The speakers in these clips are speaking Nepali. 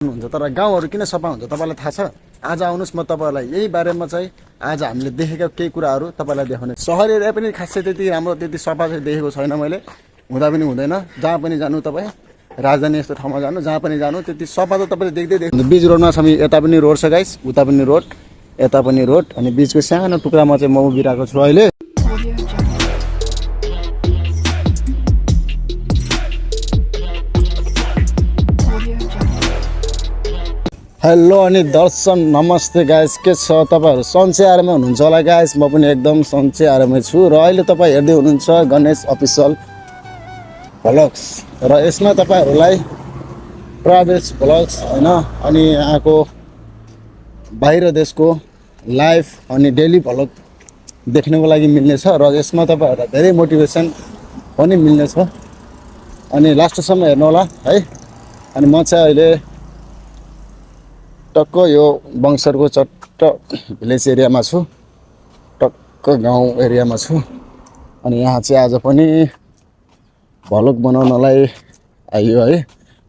हुन्छ तर गाउँहरू किन सफा हुन्छ तपाईँलाई थाहा छ? आज आउनुहोस् म तपाईँलाई यही बारेमा चाहिँ आज हामीले देखेका केही कुराहरू तपाईँलाई देखाउने। सहर एरिया पनि खासै त्यति राम्रो त्यति सफा चाहिँ देखेको छैन मैले, हुँदा पनि हुँदैन। जहाँ पनि जानु तपाईँ राजधानी यस्तो ठाउँमा जानु, जहाँ पनि जानु त्यति सफा त तपाईँले देख्दै देख्नु। बीच रोडमा छ, यता पनि रोड छ गाइस, उता पनि रोड, यता पनि रोड, अनि बीचको सानो टुक्रामा चाहिँ म उभिरहेको छु अहिले। हेलो अनि दर्शन नमस्ते गाइस, के छ तपाईँहरू? सन्चै आरामै हुनुहुन्छ होला गाइस, म पनि एकदम सन्चै आरामै छु। र अहिले तपाईँ हेर्दै हुनुहुन्छ गणेश अफिसियल भ्लग्स, र यसमा तपाईँहरूलाई ट्राभल्स भ्लग्स होइन, अनि यहाँको बाहिर देशको लाइफ अनि डेली भ्लग देख्नको लागि मिल्नेछ। र यसमा तपाईँहरूलाई धेरै मोटिभेसन पनि मिल्नेछ, अनि लास्टसम्म हेर्नु होला है। अनि म चाहिँ अहिले टक्क यो बङ्सरको चट्ट भिलेज एरियामा छु, टक्क गाउँ एरियामा छु। अनि यहाँ चाहिँ आज पनि भ्लग बनाउनलाई आइयो है।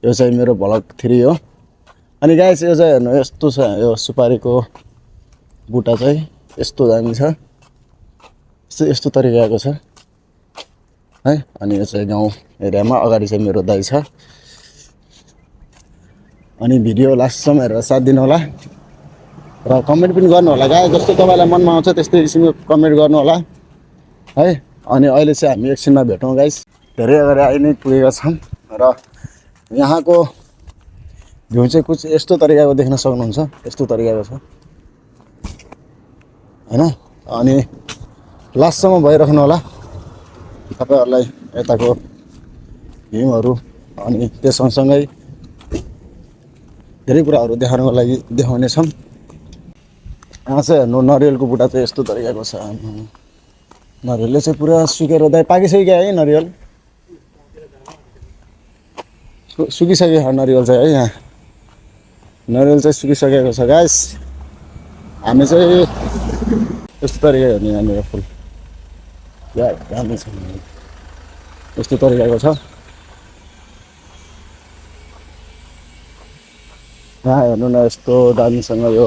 यो चाहिँ मेरो भ्लग 3 हो। अनि गाइस यो चाहिँ हेर्नु, यस्तो छ यो सुपारीको बुट्टा चाहिँ यस्तो दामी छ, यस्तो तरिकाको छ है। अनि यो चाहिँ गाउँ एरियामा, अगाडि चाहिँ मेरो दाइ छ। अनि भिडियो लास्टसम्म हेरेर साथ दिनु होला र कमेन्ट पनि गर्नु होला गाइस, जस्तो तपाईँलाई मनमा आउँछ त्यस्तै किसिमको कमेन्ट गर्नु होला है। अनि अहिले चाहिँ हामी एकछिनमा भेटौँ गाइस, धेरै अगाडि आइ नै पुगेका छौँ। र यहाँको भ्यू चाहिँ कुछ यस्तो तरिकाको देख्न सक्नुहुन्छ, यस्तो तरिकाको छ हैन। अनि लास्टसम्म भइराख्नु होला, तपाईँहरूलाई यताको भ्यूहरू अनि त्यो सँगसँगै धेरै कुराहरू देखाउनको लागि देखाउनेछौँ। यहाँ चाहिँ हेर्नु, नरिवलको बुट्टा चाहिँ यस्तो तरिकाको छ। नरिवलले चाहिँ पुरा सुकेर दाइ पाकिसक्यो है, नरिवल सुकिसक्यो नरिवल चाहिँ है। यहाँ नरिवल चाहिँ सुकिसकेको छ गाइस। हामी चाहिँ यस्तो तरिका हेर्ने यहाँनिर फुल या दामी छ, यस्तो तरिकाको छ। यहाँ हेर्नु न, यस्तो दामीसँग यो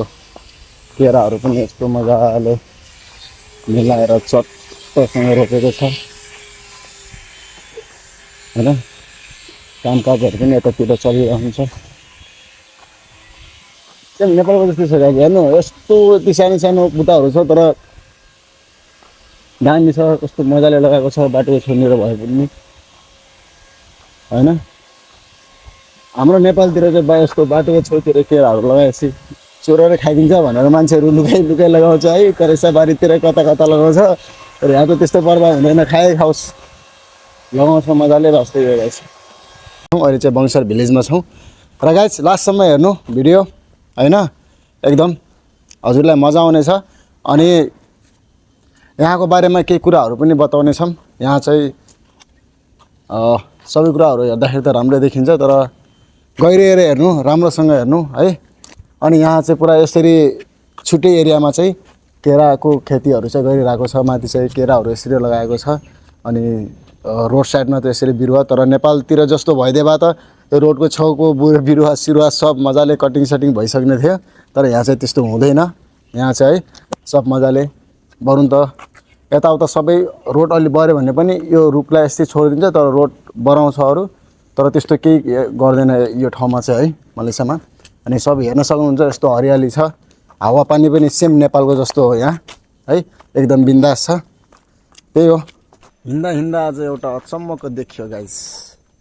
केराहरू पनि यस्तो मजाले मिलाएर चट्टसँग रोपेको छ होइन। कामकाजहरू पनि यतातिर चलिरहन्छ। नेपालको जस्तै छ गाइस, हेर्नु यस्तो यति सानो सानो बुट्टाहरू छ, तर दामी छ, कस्तो मजाले लगाएको छ। बाटोको छेउतिर भए पनि होइन, हाम्रो नेपालतिर चाहिँ यस्तो बाटोको छेउतिर केराहरू लगाएपछि चोरेर खाइदिन्छ भनेर मान्छेहरू लुकाइ लुकाइ लगाउँछ है, करेसा बारीतिर कता कता लगाउँछ। तर यहाँ त त्यस्तो पर्वा हुँदैन, खाए खाओस् लगाउँछ मजाले। रस्तै गएको छ, अहिले चाहिँ बङ्सर भिलेजमा छौँ। र गाइस लास्टसम्म हेर्नु भिडियो होइन, एकदम हजुरलाई मजा आउनेछ। अनि यहाँको बारेमा केही कुराहरू पनि बताउनेछौँ। यहाँ चाहिँ सबै कुराहरू हेर्दाखेरि त राम्रै देखिन्छ, तर गहिरिएर हेर्नु, राम्रोसँग हेर्नु है। अनि यहाँ चाहिँ पुरा यसरी छुट्टै एरियामा चाहिँ केराको खेतीहरू चाहिँ गरिरहेको छ। माथि चाहिँ केराहरू यसरी लगाएको छ, अनि रोड साइडमा त यसरी बिरुवा। तर नेपालतिर जस्तो भइदिए भए त त्यो रोडको छेउको बिरुवा सिरुवा सब मजाले कटिङ सटिङ भइसक्ने थियो, तर यहाँ चाहिँ त्यस्तो हुँदैन। यहाँ चाहिँ सब मजाले, बरु त यताउता सबै रोड अलि बढ्यो भने पनि यो रुखलाई यस्तै छोडिदिन्छ, तर रोड बढाउँछ अरू, तर त्यस्तो केही गर्दैन यो ठाउँमा चाहिँ है, मलेसियामा। अनि सब हेर्न सक्नुहुन्छ, यस्तो हरियाली छ, हावापानी पनि सेम नेपालको जस्तो हो यहाँ है, एकदम बिन्दास छ। त्यही हो, हिँड्दा हिँड्दा आज एउटा अचम्मको देखियो गाइस,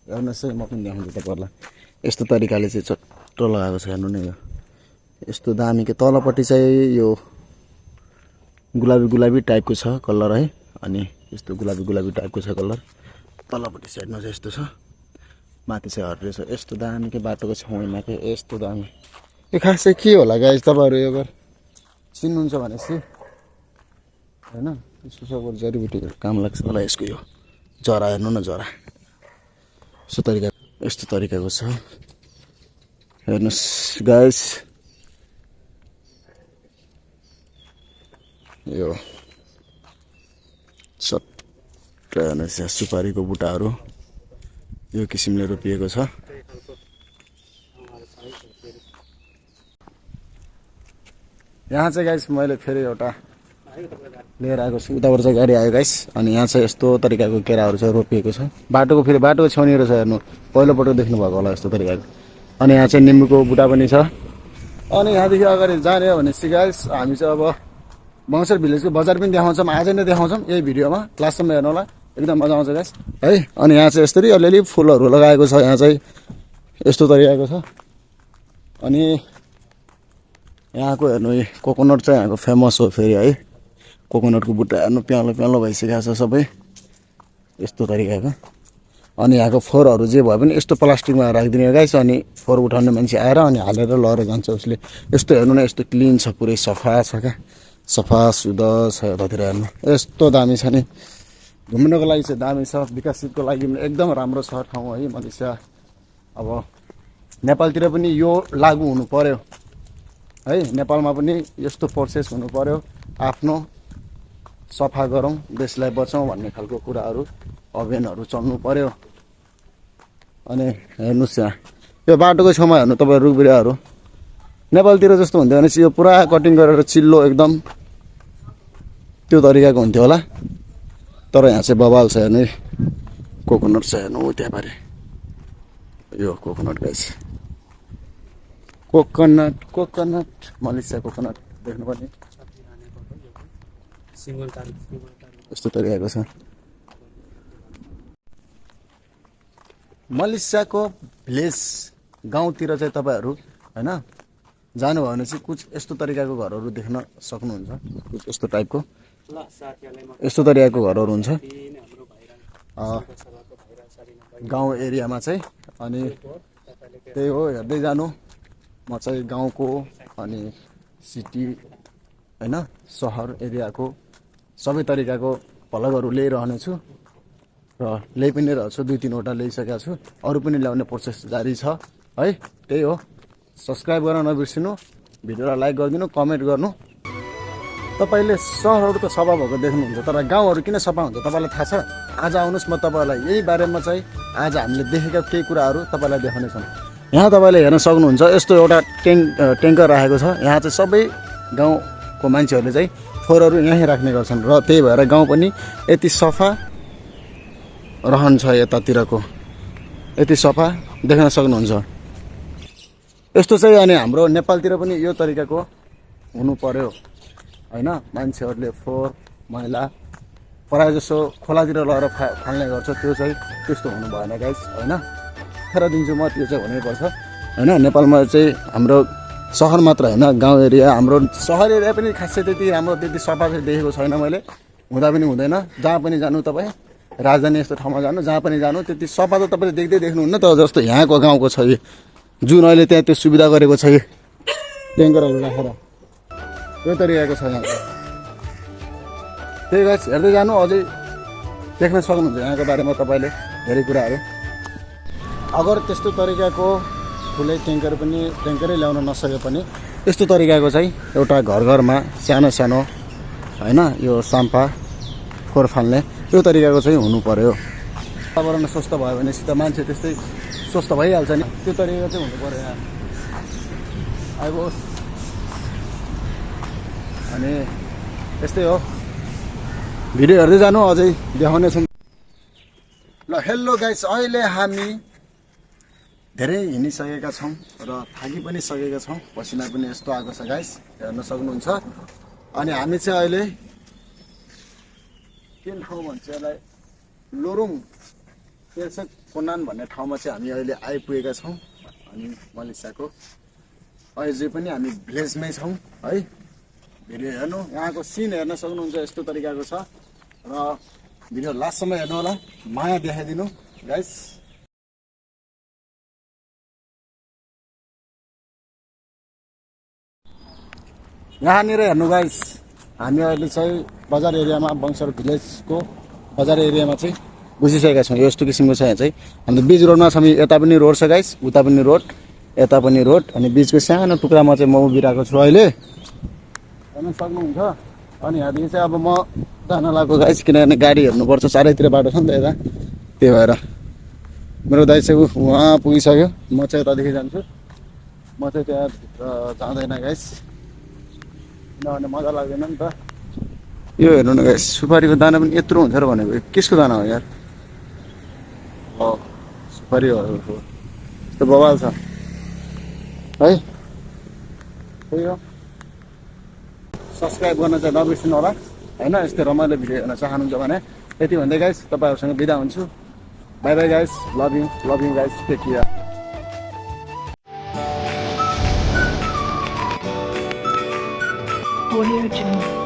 हेर्नुहोस् है, म पनि देखाउँछु तपाईँहरूलाई। यस्तो तरिकाले चाहिँ चट्टो लगाएको छ, हेर्नु न यो यस्तो दामी। के तलपट्टि चाहिँ यो गुलाबी गुलाबी टाइपको छ कलर है, अनि यस्तो गुलाबी गुलाबी टाइपको छ कलर। तलपट्टि साइडमा चाहिँ यस्तो छ, माथि चाहिँ हरियो छ, यस्तो दामी। के बाटोको छेउमा के यस्तो दामी। यो खास चाहिँ के होला गाइस, तपाईँहरू यो घर चिन्नुहुन्छ भनेपछि होइन, सुसको जडीबुटीहरू काम लाग्छ होला यसको। यो जरा हेर्नु न, जरा यस्तो तरिकाको छ, हेर्नुहोस् गाइस। यो सट्ट हेर्नुहोस्, यहाँ सुपारीको बुट्टाहरू यो किसिमले रोपिएको छ। यहाँ चाहिँ गाइस मैले फेरि एउटा लिएर आएको छु उताबाट चाहिँ गाडी आयो गाइस अनि यहाँ चाहिँ यस्तो तरिकाको केराहरू चाहिँ रोपिएको छ बाटोको छेउनिर छ हेर्नु पहिलोपटक देख्नु भएको होला यस्तो तरिकाको अनि यहाँ चाहिँ निम्बुको बुटा पनि छ अनि यहाँदेखि अगाडि जाने हो भने गाइस हामी चाहिँ अब मङ्सर भिलेजको बजार पनि देखाउँछौँ आज नै देखाउँछौँ यही भिडियोमा लास्टसम्म हेर्नु होला एकदम मजा आउँछ गाइस है अनि यहाँ चाहिँ यसरी अलिअलि फुलहरू लगाएको छ यहाँ चाहिँ यस्तो तरिकाको छ अनि यहाँको हेर्नु कोकोनट चाहिँ यहाँको फेमस हो फेरि है कोकोनटको बुट्टा हेर्नु प्यालो प्यालो भइसकेको छ सबै यस्तो तरिकाको अनि यहाँको फोहोरहरू जे भए पनि यस्तो प्लास्टिकमा राखिदिने गाइस अनि फोहोर उठाउने मान्छे आएर अनि हालेर लगेर जान्छ उसले यस्तो हेर्नु न यस्तो क्लिन छ पुरै सफा छ क्या सफा शुद्ध छ यतातिर हेर्नु यस्तो दामी छ नि घुम्नको लागि चाहिँ दामी छ विकसितको लागि पनि एकदम राम्रो छ ठाउँ है मलेसिया अब नेपालतिर पनि यो लागू हुनु पर्यो है नेपालमा पनि यस्तो प्रोसेस हुनु पर्यो आफ्नो सफा गरौँ देशलाई बचाउँ भन्ने खालको कुराहरू अभियानहरू चल्नु पर्यो अनि हेर्नुहोस् यहाँ यो बाटोको छेउमा हेर्नु तपाईँ रुख बिरुवाहरू नेपालतिर जस्तो हुन्थ्यो भने चाहिँ यो पुरा कटिङ गरेर चिल्लो एकदम त्यो तरिकाको हुन्थ्यो होला तर यहाँ चाहिँ बवाल छ हेर्नु कोकोनट छ हेर्नु त्यहाँ पारि यो coconut guys coconut Malaysia coconut देख्नुपर्ने यस्तो तरिकाको छ मलेसियाको भिलेज गाउँतिर चाहिँ तपाईँहरू होइन जानुभयो भने चाहिँ कुछ यस्तो तरिकाको घरहरू देख्न सक्नुहुन्छ कुछ यस्तो टाइपको यस्तो तरिकाको घरहरू हुन्छ गाउँ एरियामा चाहिँ अनि त्यही हो हेर्दै जानु म चाहिँ गाउँको अनि सिटी होइन सहर एरियाको सबै तरिकाको भ्लगहरू ल्याइरहनेछु र ल्याइ पनि रहेछु 2-3वटा ल्याइसकेको छु अरू पनि ल्याउने प्रोसेस जारी छ है त्यही हो सब्सक्राइब गर्न नबिर्सिनु भिडियोलाई लाइक गरिदिनु कमेन्ट गर्नु तपाईँले सहरहरू त सफा भएको देख्नुहुन्छ तर गाउँहरू किन सफा हुन्छ तपाईँलाई थाहा छ आज आउनुहोस् म तपाईँलाई यही बारेमा चाहिँ आज हामीले देखेका केही कुराहरू तपाईँलाई देखाउनेछौँ यहाँ तपाईँले हेर्न सक्नुहुन्छ यस्तो एउटा ट्याङ्कर राखेको छ यहाँ चाहिँ सबै गाउँको मान्छेहरूले चाहिँ फोहोरहरू यहीँ राख्ने गर्छन् र त्यही भएर गाउँ पनि यति सफा रहन्छ यतातिरको यति सफा देख्न सक्नुहुन्छ यस्तो चाहिँ अनि हाम्रो नेपालतिर पनि यो तरिकाको हुनु पर्यो होइन मान्छेहरूले फोहोर मैला प्रायः जसो खोलातिर लगेर फाल्ने गर्छ त्यो चाहिँ त्यस्तो हुनु भएन गाइस होइन खेर दिन्छु म त्यो चाहिँ हुनैपर्छ होइन नेपालमा चाहिँ हाम्रो सहर मात्र होइन गाउँ एरिया हाम्रो सहर एरिया पनि खासै त्यति राम्रो त्यति सफा चाहिँ देखेको छैन मैले हुँदा पनि हुँदैन जहाँ पनि जानु तपाईँ राजधानी यस्तो ठाउँमा जानु जहाँ पनि जानु त्यति सफा त तपाईँले देख्दै देख्नुहुन्न त जस्तो यहाँको गाउँको छ यो जुन अहिले त्यहाँ त्यो सुविधा गरेको छ यो ट्याङ्करहरू राखेर यो तरिकाको छ यहाँ त्यही गाइस हेर्दै जानु अझै देख्न सक्नुहुन्छ यहाँको बारेमा तपाईँले धेरै कुराहरू अगर त्यस्तो तरिकाको ठुलै ट्याङ्करै ल्याउन नसके पनि यस्तो तरिकाको चाहिँ एउटा घरमा सानो सानो होइन यो साम्पा फोहोर फाल्ने त्यो तरिकाको चाहिँ हुनु पर्यो वातावरण स्वस्थ भयो भनेपछि त मान्छे त्यस्तै स्वस्थ भइहाल्छ नि त्यो तरिका चाहिँ हुनु पर्यो यहाँ आइबोस् अनि यस्तै हो भिडियो हेर्दै जानु अझै देखाउने छौँ ल हेलो गाइस अहिले हामी धेरै हिँडिसकेका छौँ र थाकी पनि सकेका छौँ पसिना पनि यस्तो आएको छ गाइस हेर्न सक्नुहुन्छ अनि हामी चाहिँ अहिले केन ठाउँ भन्छ यसलाई लोरुङ पेर्सेक कोनान भन्ने ठाउँमा चाहिँ हामी अहिले आइपुगेका छौँ अनि मलेसियाको अझै पनि हामी भिलेजमै छौँ है भिडियो हेर्नु यहाँको सिन हेर्न सक्नुहुन्छ यस्तो तरिकाको छ र भिडियो लास्टसम्म हेर्नु होला माया देखाइदिनु गाइस यहाँनिर हेर्नु गाइस हामी अहिले चाहिँ बजार एरियामा बङ्सर भिलेजको बजार एरियामा चाहिँ घुसिसकेका छौँ यस्तो किसिमको छ यहाँ चाहिँ हाम्रो बिच रोडमा छ यता पनि रोड छ गाइस उता पनि रोड यता पनि रोड अनि बिचको सानो टुक्रामा चाहिँ म उभिरहेको छु अहिले हेर्न सक्नुहुन्छ अनि यहाँदेखि चाहिँ अब म जान लागेको गाइस किनभने गाडी हेर्नुपर्छ चारैतिर बाटो छ नि त यता त्यही भएर मेरो दाइ चाहिँ उहाँ पुगिसक्यो म चाहिँ यतादेखि जान्छु म म चाहिँ त्यहाँभित्र जाँदैन गाइस, किनभने मजा लाग्दैन नि त। यो हेर्नु न गाइस, सुपारीको दाना पनि यत्रो हुन्छ र भनेको केसको दाना हो यार? हो सुपारी हो, यस्तो बवाल छ है। त्यही हो, सब्सक्राइब गर्न चाहिँ नबिर्सिनु होला होइन। यस्तो रमाइलो भिडियो हेर्न चाहनुहुन्छ भने यति भन्दै गाइस तपाईँहरूसँग बिदा हुन्छु। Bye bye guys, love you guys, take care. Audio Jungle.